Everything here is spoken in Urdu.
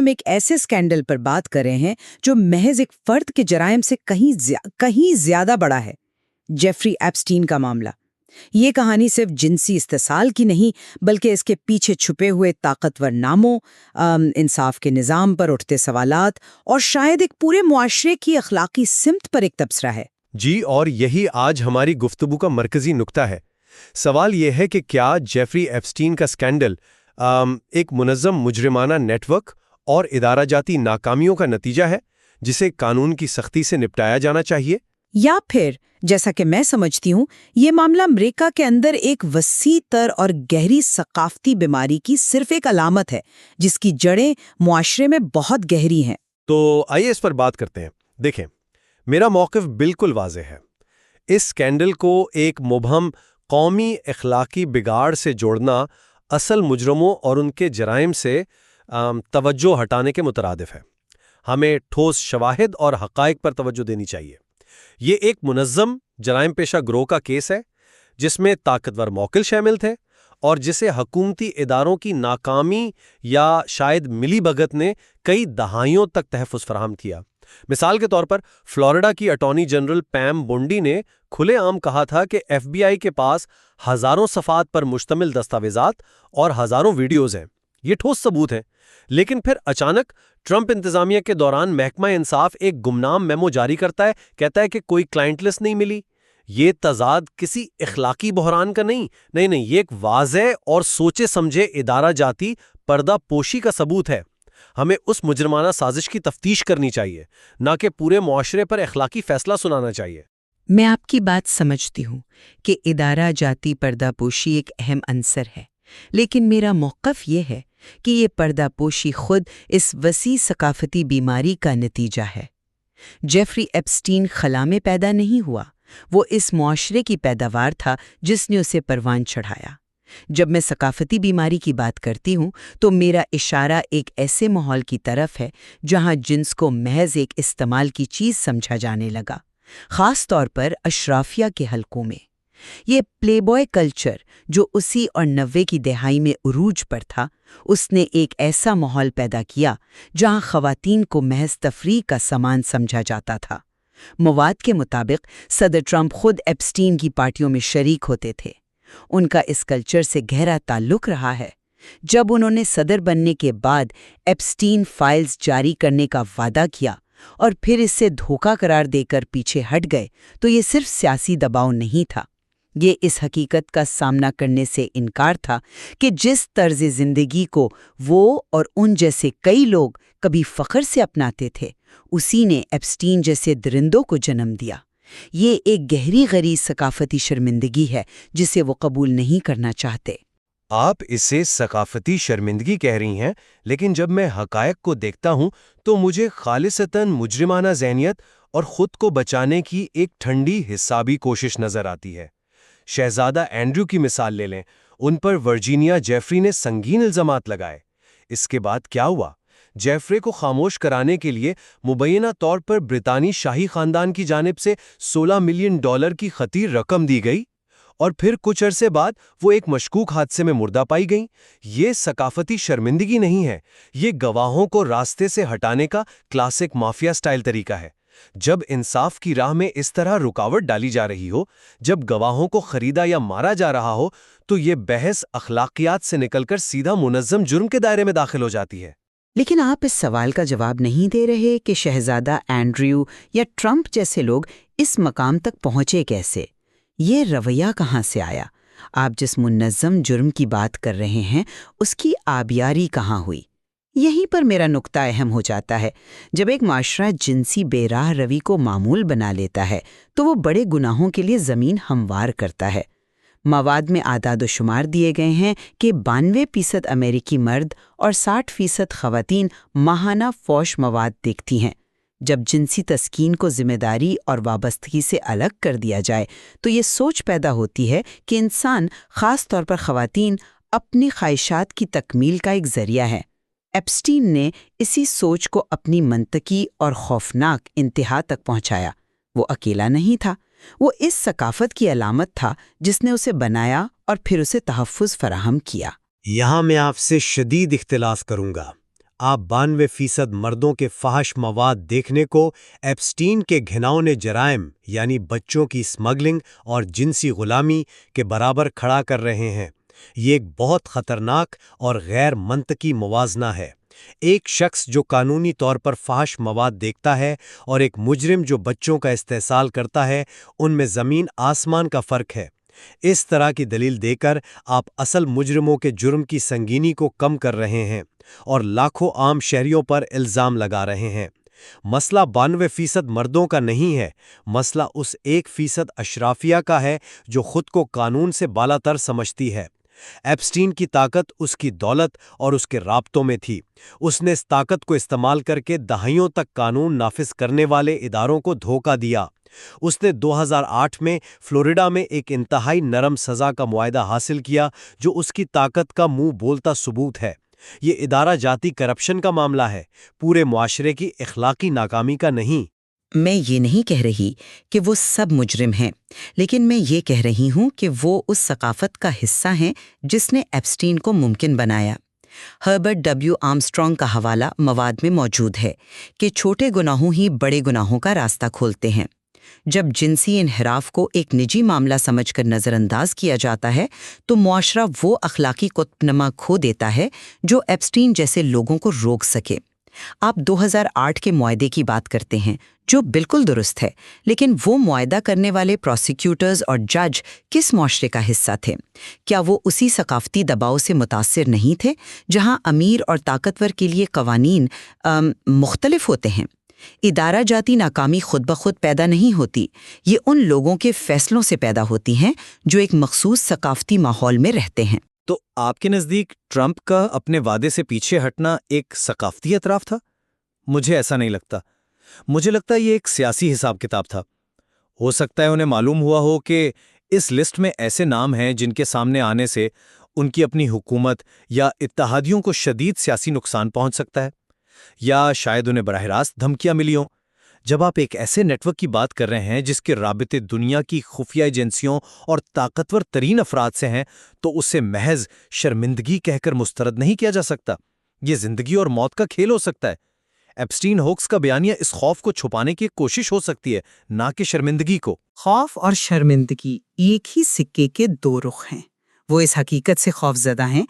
ایک ایسے اسکینڈل پر بات کر رہے ہیں جو محض ایک فرد کے جرائم سے کہیں زیادہ بڑا ہے، جیفری ایپسٹین کا معاملہ۔ یہ کہانی صرف جنسی استحصال کی نہیں، بلکہ اس کے پیچھے چھپے ہوئے طاقتور ناموں، انصاف کے نظام پر اٹھتے سوالات اور شاید ایک پورے معاشرے کی اخلاقی سمت پر ایک تبصرہ ہے۔ جی، اور یہی آج ہماری گفتگو کا مرکزی نقطہ ہے۔ سوال یہ ہے کہ کیا جیفری ایپسٹین کا اسکینڈل ایک منظم مجرمانہ نیٹ ورک اور ادارہ جاتی ناکامیوں کا نتیجہ ہے جسے قانون کی سختی سے نپٹایا جانا چاہیے؟ یا پھر جیسا کہ میں سمجھتی ہوں، یہ معاملہ امریکہ کے اندر ایک وسیع تر اور گہری ثقافتی بیماری کی صرف ایک علامت ہے جس کی جڑیں معاشرے میں بہت گہری ہیں؟ تو آئیے اس پر بات کرتے ہیں۔ دیکھیں، میرا موقف بالکل واضح ہے۔ اس اسکینڈل کو ایک مبہم قومی اخلاقی بگاڑ سے جوڑنا اصل مجرموں اور ان کے جرائم سے توجہ ہٹانے کے مترادف ہے۔ ہمیں ٹھوس شواہد اور حقائق پر توجہ دینی چاہیے۔ یہ ایک منظم جرائم پیشہ گروہ کا کیس ہے جس میں طاقتور موکل شامل تھے اور جسے حکومتی اداروں کی ناکامی یا شاید ملی بھگت نے کئی دہائیوں تک تحفظ فراہم کیا۔ مثال کے طور پر فلوریڈا کی اٹارنی جنرل پیم بونڈی نے کھلے عام کہا تھا کہ ایف بی آئی کے پاس ہزاروں صفحات پر مشتمل دستاویزات اور ہزاروں ویڈیوز ہیں۔ یہ ٹھوس ثبوت ہیں۔ لیکن پھر اچانک ٹرمپ انتظامیہ کے دوران محکمہ انصاف ایک گمنام میمو جاری کرتا ہے، کہتا ہے کہ کوئی کلائنٹ لسٹ نہیں ملی۔ یہ تضاد کسی اخلاقی بحران کا نہیں، یہ ایک واضح اور سوچے سمجھے ادارہ جاتی پردہ پوشی کا ثبوت ہے۔ ہمیں اس مجرمانہ سازش کی تفتیش کرنی چاہیے، نہ کہ پورے معاشرے پر اخلاقی فیصلہ سنانا چاہیے۔ میں آپ کی بات سمجھتی ہوں کہ ادارہ جاتی پردہ پوشی ایک اہم عنصر ہے، لیکن میرا موقف یہ ہے کہ یہ پردہ پوشی خود اس وسیع ثقافتی بیماری کا نتیجہ ہے۔ جیفری ایپسٹین خلا میں پیدا نہیں ہوا، وہ اس معاشرے کی پیداوار تھا جس نے اسے پروان چڑھایا۔ جب میں ثقافتی بیماری کی بات کرتی ہوں تو میرا اشارہ ایک ایسے ماحول کی طرف ہے جہاں جنس کو محض ایک استعمال کی چیز سمجھا جانے لگا، خاص طور پر اشرافیہ کے حلقوں میں۔ یہ پلے بوائے کلچر جو 80 اور 90 کی دہائی میں عروج پر تھا، اس نے ایک ایسا ماحول پیدا کیا جہاں خواتین کو محض تفریح کا سامان سمجھا جاتا تھا۔ مواد کے مطابق صدر ٹرمپ خود ایپسٹین کی پارٹیوں میں شریک ہوتے تھے۔ ان کا اس کلچر سے گہرا تعلق رہا ہے۔ جب انہوں نے صدر بننے کے بعد ایپسٹین فائلز جاری کرنے کا وعدہ کیا اور پھر اس سے دھوکہ قرار دے کر پیچھے ہٹ گئے تو یہ صرف سیاسی دباؤ نہیں تھا، یہ اس حقیقت کا سامنا کرنے سے انکار تھا کہ جس طرز زندگی کو وہ اور ان جیسے کئی لوگ کبھی فخر سے اپناتے تھے، اسی نے ایپسٹین جیسے درندوں کو جنم دیا۔ یہ ایک گہری غریز ثقافتی شرمندگی ہے جسے وہ قبول نہیں کرنا چاہتے۔ آپ اسے ثقافتی شرمندگی کہہ رہی ہیں، لیکن جب میں حقائق کو دیکھتا ہوں تو مجھے خالصتاً مجرمانہ ذہنیت اور خود کو بچانے کی ایک ٹھنڈی حسابی کوشش نظر آتی ہے۔ شہزادہ اینڈریو کی مثال لے لیں، ان پر ورجینیا جیفری نے سنگین الزامات لگائے۔ اس کے بعد کیا ہوا؟ جیفری کو خاموش کرانے کے لیے مبینہ طور پر برطانوی شاہی خاندان کی جانب سے $16 ملین کی خطیر رقم دی گئی، اور پھر کچھ عرصے بعد وہ ایک مشکوک حادثے میں مردہ پائی گئیں۔ یہ ثقافتی شرمندگی نہیں ہے، یہ گواہوں کو راستے سے ہٹانے کا کلاسک مافیا سٹائل طریقہ ہے۔ جب انصاف کی راہ میں اس طرح رکاوٹ ڈالی جا رہی ہو، جب گواہوں کو خریدا یا مارا جا رہا ہو، تو یہ بحث اخلاقیات سے نکل کر سیدھا منظم جرم کے دائرے میں داخل ہو جاتی ہے۔ لیکن آپ اس سوال کا جواب نہیں دے رہے کہ شہزادہ اینڈریو یا ٹرمپ جیسے لوگ اس مقام تک پہنچے کیسے؟ یہ رویہ کہاں سے آیا؟ آپ جس منظم جرم کی بات کر رہے ہیں اس کی آبیاری کہاں ہوئی؟ یہیں پر میرا نقطہ اہم ہو جاتا ہے۔ جب ایک معاشرہ جنسی بے راہ روی کو معمول بنا لیتا ہے تو وہ بڑے گناہوں کے لیے زمین ہموار کرتا ہے۔ مواد میں اعداد و شمار دیے گئے ہیں کہ 92% امریکی مرد اور 60% خواتین ماہانہ فوش مواد دیکھتی ہیں۔ جب جنسی تسکین کو ذمہ داری اور وابستگی سے الگ کر دیا جائے تو یہ سوچ پیدا ہوتی ہے کہ انسان، خاص طور پر خواتین، اپنی خواہشات کی تکمیل کا ایک ذریعہ ہے۔ ایپسٹین نے اسی سوچ کو اپنی منطقی اور خوفناک انتہا تک پہنچایا۔ وہ اکیلا نہیں تھا، وہ اس ثقافت کی علامت تھا جس نے اسے بنایا اور پھر اسے تحفظ فراہم کیا۔ یہاں میں آپ سے شدید اختلاف کروں گا۔ آپ 92% مردوں کے فحش مواد دیکھنے کو ایپسٹین کے گھناؤنے جرائم یعنی بچوں کی اسمگلنگ اور جنسی غلامی کے برابر کھڑا کر رہے ہیں۔ یہ ایک بہت خطرناک اور غیر منطقی موازنہ ہے۔ ایک شخص جو قانونی طور پر فحش مواد دیکھتا ہے اور ایک مجرم جو بچوں کا استحصال کرتا ہے، ان میں زمین آسمان کا فرق ہے۔ اس طرح کی دلیل دے کر آپ اصل مجرموں کے جرم کی سنگینی کو کم کر رہے ہیں اور لاکھوں عام شہریوں پر الزام لگا رہے ہیں۔ مسئلہ 92% مردوں کا نہیں ہے، مسئلہ اس 1% اشرافیہ کا ہے جو خود کو قانون سے بالاتر سمجھتی ہے۔ ایپسٹین کی طاقت اس کی دولت اور اس کے رابطوں میں تھی۔ اس نے اس طاقت کو استعمال کر کے دہائیوں تک قانون نافذ کرنے والے اداروں کو دھوکہ دیا۔ اس نے 2008 میں فلوریڈا میں ایک انتہائی نرم سزا کا معاہدہ حاصل کیا جو اس کی طاقت کا منہ بولتا ثبوت ہے۔ یہ ادارہ جاتی کرپشن کا معاملہ ہے، پورے معاشرے کی اخلاقی ناکامی کا نہیں۔ میں یہ نہیں کہہ رہی کہ وہ سب مجرم ہیں، لیکن میں یہ کہہ رہی ہوں کہ وہ اس ثقافت کا حصہ ہیں جس نے ایپسٹین کو ممکن بنایا۔ ہربرٹ ڈبلیو آرمسٹرانگ کا حوالہ مواد میں موجود ہے کہ چھوٹے گناہوں ہی بڑے گناہوں کا راستہ کھولتے ہیں۔ جب جنسی انحراف کو ایک نجی معاملہ سمجھ کر نظر انداز کیا جاتا ہے تو معاشرہ وہ اخلاقی قطب نما کھو دیتا ہے جو ایپسٹین جیسے لوگوں کو روک سکے۔ آپ 2008 کے معاہدے کی بات کرتے ہیں جو بالکل درست ہے، لیکن وہ معاہدہ کرنے والے پروسیکیوٹرز اور جج کس معاشرے کا حصہ تھے؟ کیا وہ اسی ثقافتی دباؤ سے متاثر نہیں تھے جہاں امیر اور طاقتور کے لیے قوانین مختلف ہوتے ہیں؟ ادارہ جاتی ناکامی خود بخود پیدا نہیں ہوتی، یہ ان لوگوں کے فیصلوں سے پیدا ہوتی ہیں جو ایک مخصوص ثقافتی ماحول میں رہتے ہیں۔ تو آپ کے نزدیک ٹرمپ کا اپنے وعدے سے پیچھے ہٹنا ایک ثقافتی اعتراف تھا؟ مجھے ایسا نہیں لگتا۔ مجھے لگتا ہے یہ ایک سیاسی حساب کتاب تھا۔ ہو سکتا ہے انہیں معلوم ہوا ہو کہ اس لسٹ میں ایسے نام ہیں جن کے سامنے آنے سے ان کی اپنی حکومت یا اتحادیوں کو شدید سیاسی نقصان پہنچ سکتا ہے، یا شاید انہیں براہ راست دھمکیاں ملی ہوں۔ جب آپ ایک ایسے نیٹ ورک کی بات کر رہے ہیں جس کے رابطے دنیا کی خفیہ ایجنسیوں اور طاقتور ترین افراد سے ہیں، تو اسے محض شرمندگی کہہ کر مسترد نہیں کیا جا سکتا۔ یہ زندگی اور موت کا کھیل ہو سکتا ہے۔ ایپسٹین ہوکس کا بیانیہ اس خوف کو چھپانے کی ایک کوشش ہو سکتی ہے، نہ کہ شرمندگی کو۔ خوف اور شرمندگی ایک ہی سکے کے دو رخ ہیں۔ وہ اس حقیقت سے خوف زدہ ہیں